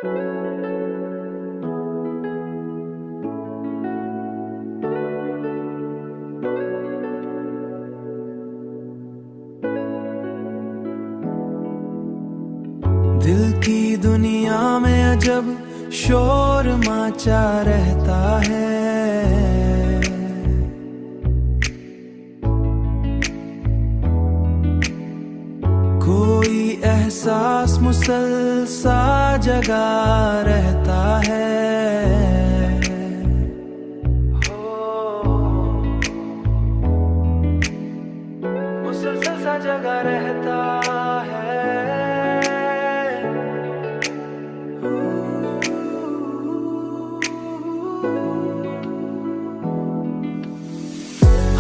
दिल की दुनिया में अजब शोर मचा रहता है। कोई एहसास मुसलसा जगा रहता है। मुसलसल सा जगा रहता है।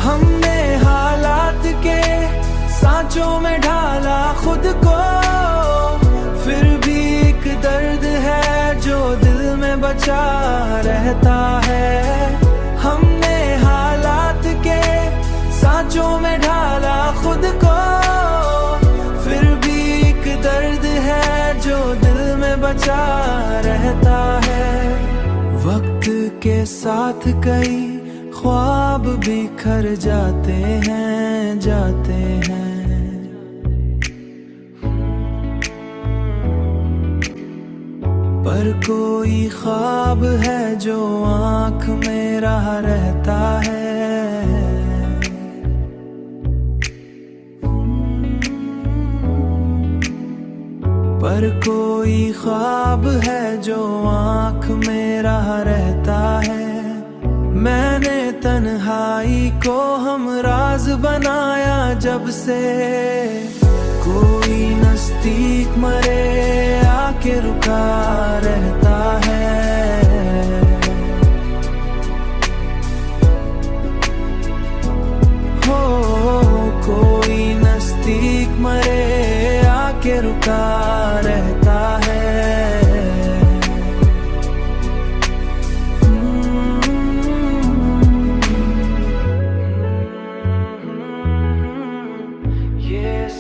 हमने हालात के सांचों में ढाला खुद को, फिर भी एक दर्द है जो दिल में बचा रहता है। हमने हालात के सांचों में ढाला खुद को, फिर भी एक दर्द है जो दिल में बचा रहता है। वक्त के साथ कई ख्वाब बिखर जाते हैं, जाते हैं। पर कोई ख्वाब है जो आँख में रहा रहता है। पर कोई ख्वाब है जो आँख में रहा रहता है। मैंने तन्हाई को हम राज बनाया जब से, कोई नज़दीक मरे आके रुका रहता है। हो कोई नज़दीक मरे आके रुका रहता है।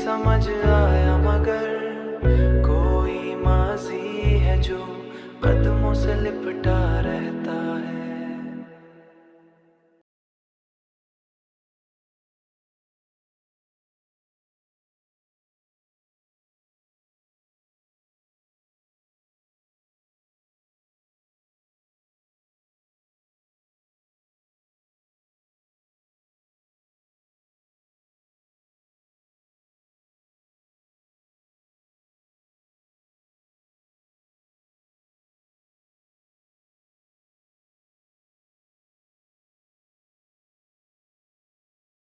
समझ आया मगर कोई माजी है जो कदमों से लिपटा रहे।